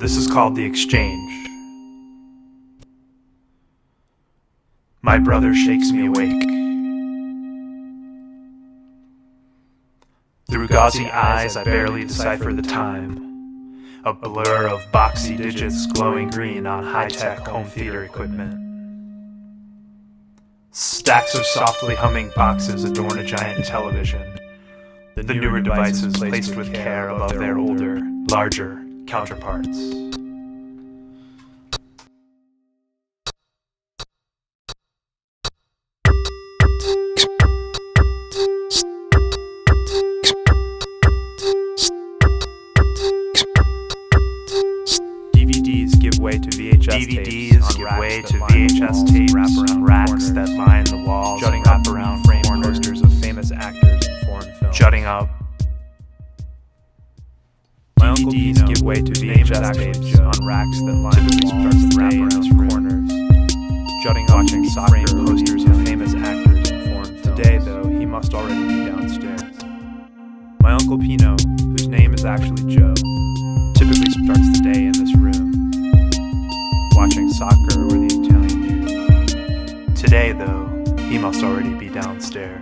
This is called the exchange. My brother shakes me awake. Through gauzy eyes I barely decipher the time. A blur of boxy digits glowing green on high-tech home theater equipment. Stacks of softly humming boxes adorn a giant television. The newer devices placed with care above their older, larger counterparts. DVDs give way to VHS tapes on racks that line the walls, jutting up around frame posters of famous actors in foreign films. Jutting up. DVDs give way to VHS tapes on racks that line the walls and wraparound corners. Jutting up, watching frame posters of famous actors in foreign films. Today, though, he must already be downstairs. My Uncle Pino, whose name is actually Joe, typically starts the day in this room, watching soccer or the Italian news. Today, though, he must already be downstairs.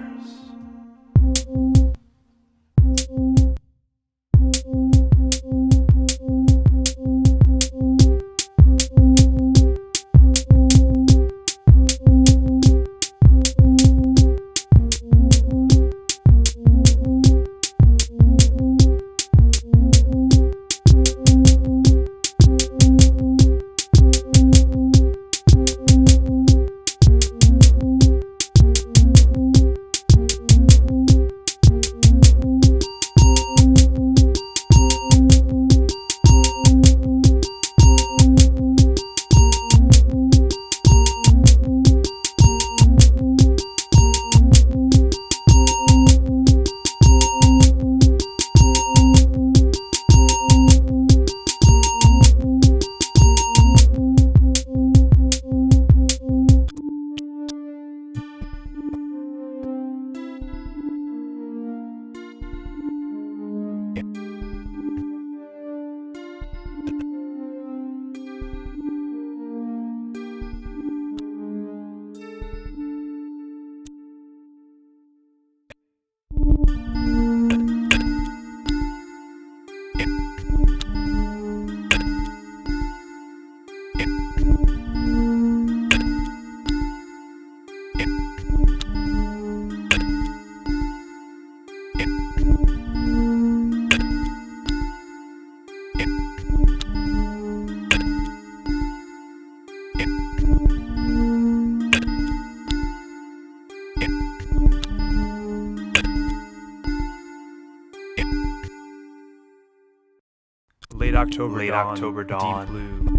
Late October dawn,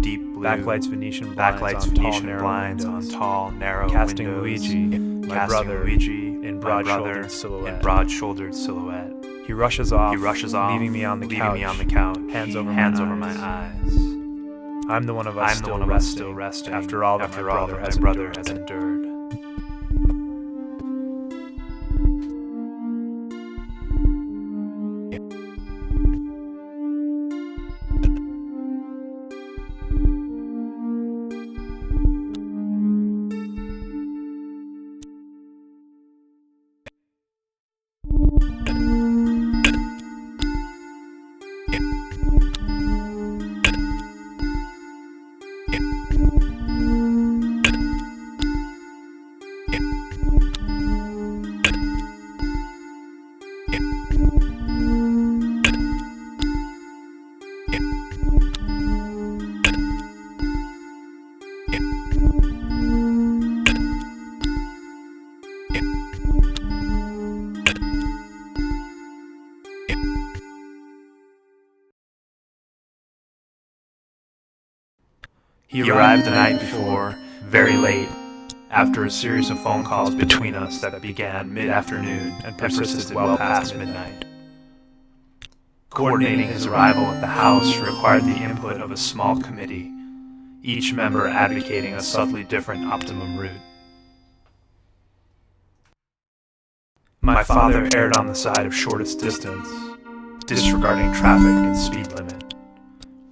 deep blue, backlights Venetian blinds on tall, narrow casting windows, Luigi, my brother, in broad-shouldered silhouette. He rushes off, leaving me on the couch, hands over my eyes. I'm the one of us still resting after all that my brother has endured. He arrived the night before, very late, after a series of phone calls between us that began mid-afternoon and persisted well past midnight. Coordinating his arrival at the house required the input of a small committee, each member advocating a subtly different optimum route. My father erred on the side of shortest distance, disregarding traffic and speed limit,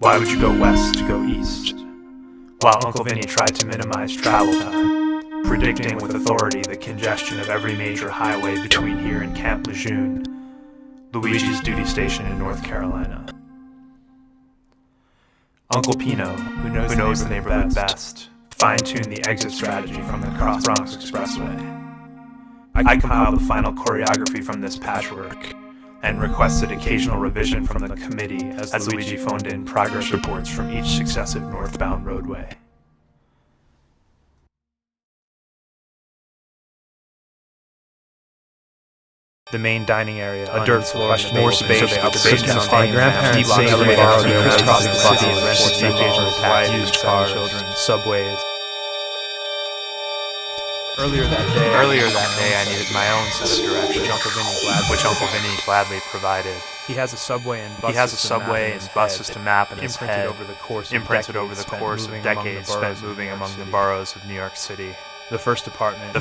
Why would you go west to go east? While Uncle Vinny tried to minimize travel time, predicting with authority the congestion of every major highway between here and Camp Lejeune, Luigi's duty station in North Carolina. Uncle Pino, who knows the neighborhood best, fine-tuned the exit strategy from the Cross Bronx Expressway. I compiled the final choreography from this patchwork, and requested occasional revision from the committee as Luigi phoned in progress reports from each successive northbound roadway. The main dining area, a dirt floor, more space, my grandparents saved and borrowed their way across the city and rented occasional taxis, used cars, children, subways. Earlier that day, I needed my own set of directions, which Uncle Vinny gladly provided. He has a subway and bus system map in his head, imprinted over the course of decades spent moving among the boroughs of New York City. The first apartment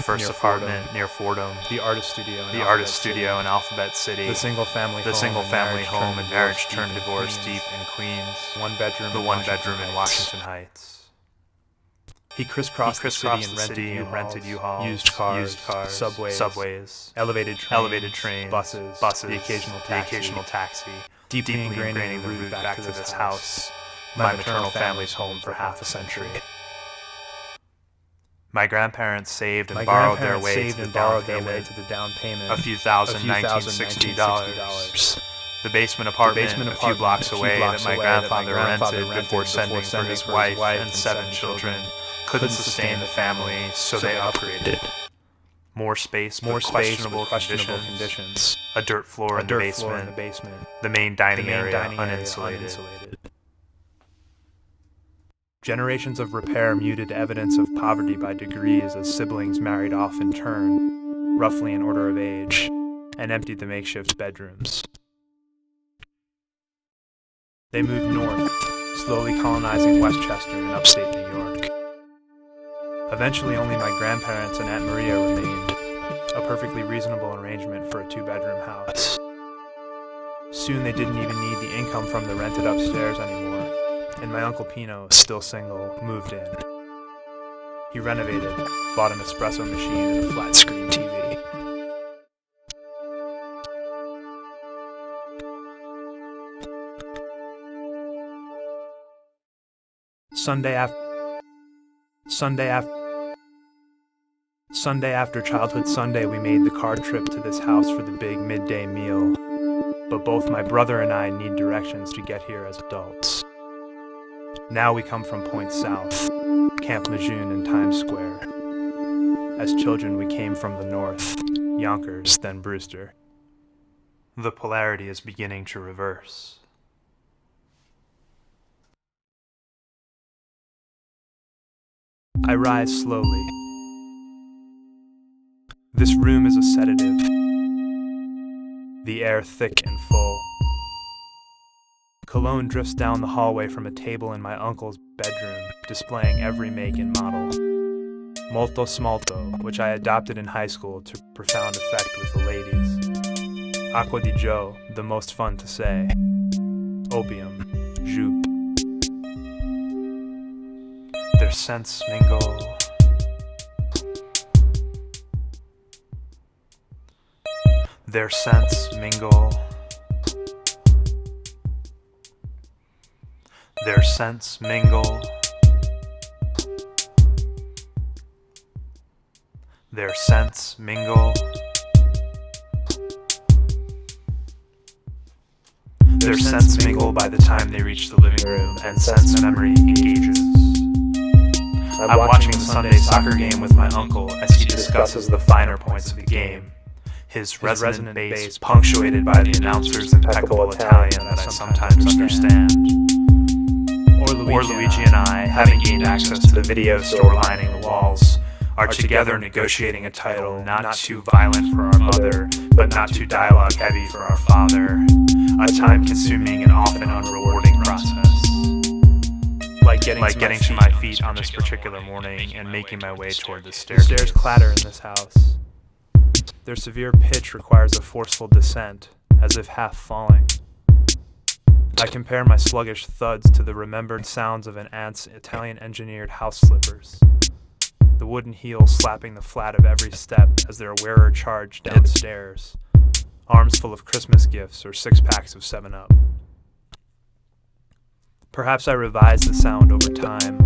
near Fordham, the artist studio in Alphabet City, the single family home and marriage turned divorce deep in Queens, the one bedroom in Washington Heights. He crisscrossed the city and rented U-Hauls, used cars, subways, elevated trains, buses, the occasional taxi, deeply ingraining the route back to this house, my maternal family's home for half a century. My grandparents saved and borrowed their way to the down payment, a few thousand $1960. The basement apartment a few blocks away that my grandfather rented before sending for his wife and 7 children couldn't sustain the family, so they upgraded. More space, questionable conditions. A dirt floor in the basement. The main dining area uninsulated. Generations of repair muted evidence of poverty by degrees as siblings married off in turn, roughly in order of age, and emptied the makeshift bedrooms. They moved north, slowly colonizing Westchester in upstate New York. Eventually only my grandparents and Aunt Maria remained, a perfectly reasonable arrangement for a 2-bedroom house. Soon they didn't even need the income from the rented upstairs anymore, and my Uncle Pino, still single, moved in. He renovated, bought an espresso machine and a flat-screen TV. Sunday after Childhood Sunday, we made the car trip to this house for the big midday meal. But both my brother and I need directions to get here as adults. Now we come from points south, Camp Lejeune and Times Square. As children, we came from the north, Yonkers, then Brewster. The polarity is beginning to reverse. I rise slowly. This room is a sedative. The air thick and full. Cologne drifts down the hallway from a table in my uncle's bedroom, displaying every make and model. Molto Smalto, which I adopted in high school to profound effect with the ladies. Acqua di Gio, the most fun to say. Opium, Jupe. Their scents mingle. Their scents mingle. Their scents mingle. Their scents mingle. Their scents mingle by the time they reach the living room and sense memory engages. I'm watching the Sunday soccer game with my uncle as he discusses the finer points of the game. His resonant bass punctuated by the announcer's impeccable Italian that I sometimes understand. Or Luigi and I, having gained access to the video store lining the walls, are together negotiating a title not too violent for our mother, but not too dialogue-heavy for our father. A time-consuming and often unrewarding process. Like getting to my feet on this particular morning and making my way toward the stairs. The stairs clatter in this house. Their severe pitch requires a forceful descent, as if half falling. I compare my sluggish thuds to the remembered sounds of an aunt's Italian-engineered house slippers. The wooden heels slapping the flat of every step as their wearer charged down the stairs, arms full of Christmas gifts or 6-packs of 7-Up. Perhaps I revised the sound over time,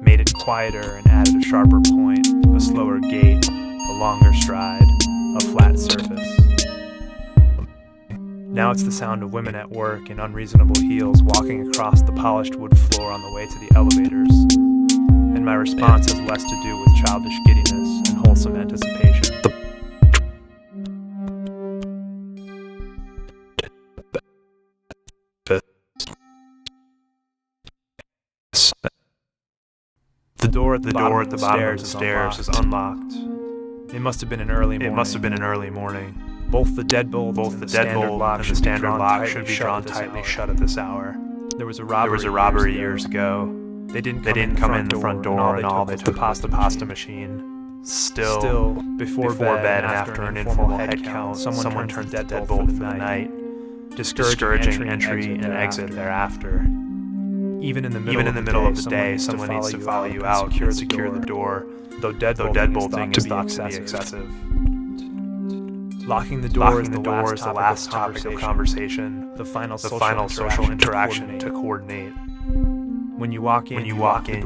made it quieter and added a sharper point, a slower gait, a longer stride, a flat surface. Now it's the sound of women at work in unreasonable heels walking across the polished wood floor on the way to the elevators, and my response has less to do with childish giddiness and wholesome anticipation. The door at the bottom of the stairs is unlocked. It must have been an early morning. Both the deadbolt and the standard lock should be drawn tightly shut at this hour. There was a robbery years ago. They didn't come in the front door, and all they took was the pasta machine. Still, before bed and after an informal head count, someone turned the deadbolt for the night, discouraging entry and exit thereafter. Even in the middle of the day, someone needs to follow you out and secure the door, though deadbolting is thought to be excessive. Locking the door is the last topic of conversation, the final social interaction to coordinate. When you walk in, you lock the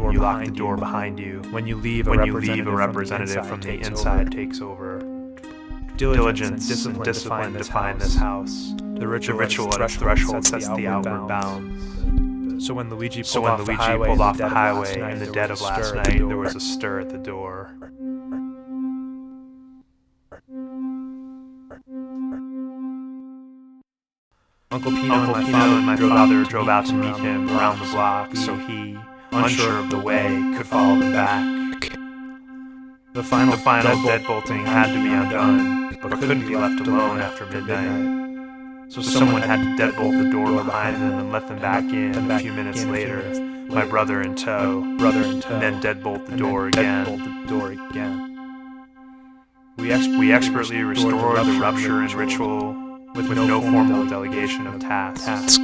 door behind you. When you leave, a representative from the inside takes over. Diligence and discipline define this house. The ritual at its threshold sets the outward bounds. So when Luigi pulled off the highway in the dead of last night, there was a stir at the door. Uncle Pino and my father drove out to meet him around the block, so he, unsure of the way, could follow them back. The final deadbolting had to be undone, but couldn't be left alone after midnight. So someone had to deadbolt the door behind them and let them back in a few minutes later, my brother in tow, and then deadbolt the door again. We expertly restored the rupture and ritual with no formal delegation of tasks.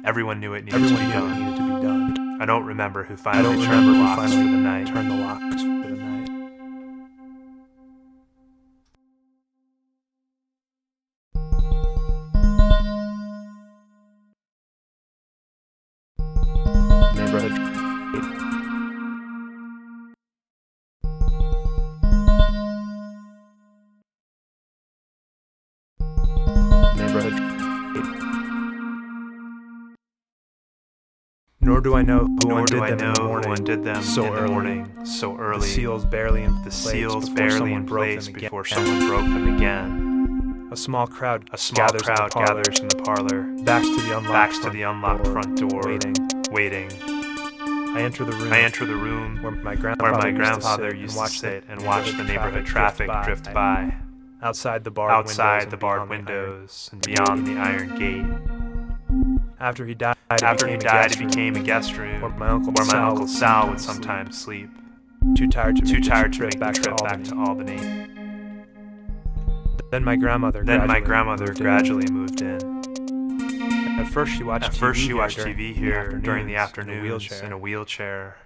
Everyone knew it needed to be done. I don't remember who finally turned the locks for the night. Nor do I know who undid them so early. The seals barely in place before someone broke them again. A small crowd gathers in the parlor, backs to the unlocked front door, waiting. I enter the room where my grandfather used to sit and watch the neighborhood traffic drift by. Outside the barred windows and beyond the iron gate. After he died, it became a guest room where my Uncle Sal would sometimes sleep, too tired to make the trip back to Albany. Then my grandmother gradually moved in. At first she watched TV here during the afternoons in a wheelchair.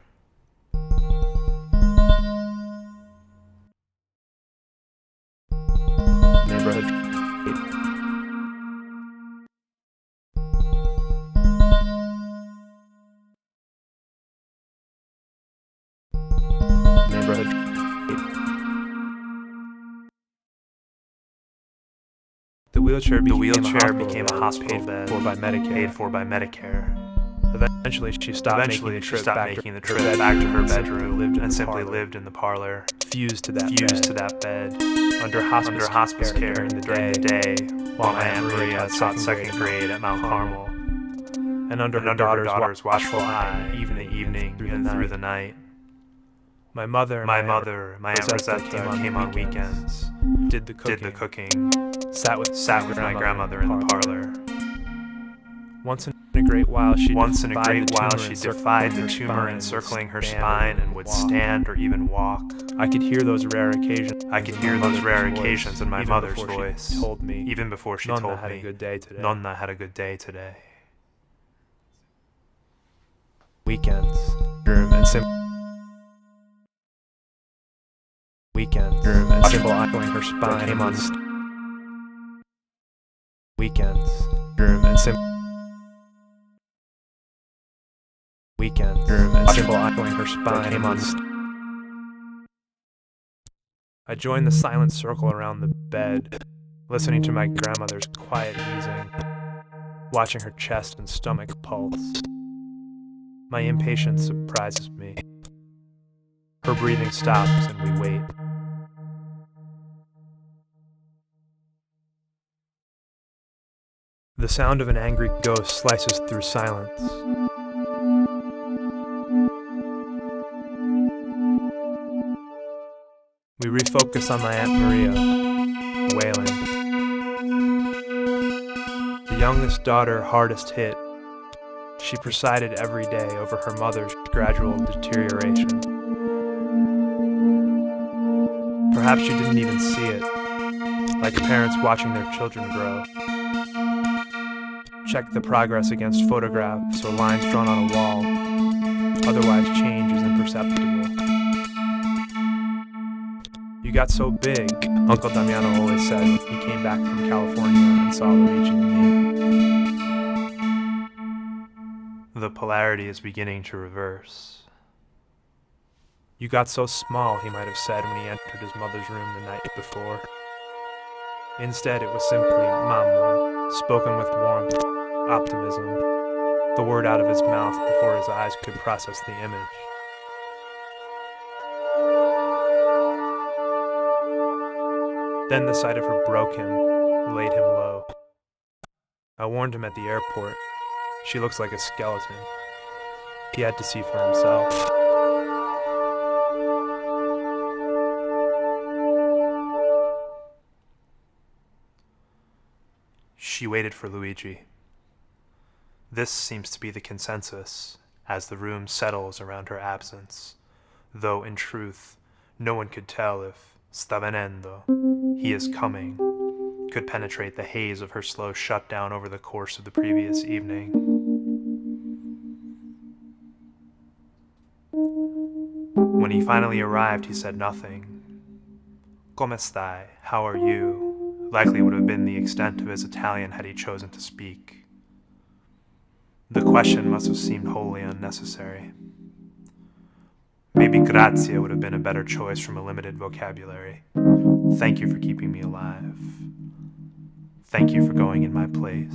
The wheelchair became a hospital bed paid for by Medicare. Eventually, she stopped making the trip back to her bedroom and simply lived in the parlor, fused to that bed, under hospice care during the day, while my Aunt Maria taught second grade at Mount Carmel, and under her daughter's watchful eye, even the evening and through the night. My Aunt Rosetta came on weekends, did the cooking, sat with my grandmother in the parlor. Once in a great while, she defied the tumor encircling her spine and would stand or even walk. I could hear those rare occasions in my mother's voice, even before she told me, Nonna had a good day today. Weekends. Room and weekends. Room and simple echoing her spine came on weekends. Room and weekends. Room and simple echoing her spine came on I joined the silent circle around the bed, listening to my grandmother's quiet wheezing, watching her chest and stomach pulse. My impatience surprises me. Her breathing stops and we wait. The sound of an angry ghost slices through silence. We refocus on my Aunt Maria, wailing. The youngest daughter hardest hit. She presided every day over her mother's gradual deterioration. Perhaps she didn't even see it, like parents watching their children grow. Check the progress against photographs or lines drawn on a wall. Otherwise, change is imperceptible. You got so big, Uncle Damiano always said when he came back from California and saw Luigi and me. The polarity is beginning to reverse. You got so small, he might have said when he entered his mother's room the night before. Instead, it was simply Mamma, spoken with warmth, optimism, the word out of his mouth before his eyes could process the image. Then the sight of her broke him, laid him low. I warned him at the airport. She looks like a skeleton. He had to see for himself. She waited for Luigi. This seems to be the consensus as the room settles around her absence, though in truth, no one could tell if sta venendo, he is coming, could penetrate the haze of her slow shutdown over the course of the previous evening. When he finally arrived, he said nothing. Come stai? How are you? Likely would have been the extent of his Italian had he chosen to speak. The question must have seemed wholly unnecessary. Maybe grazie would have been a better choice from a limited vocabulary. Thank you for keeping me alive. Thank you for going in my place.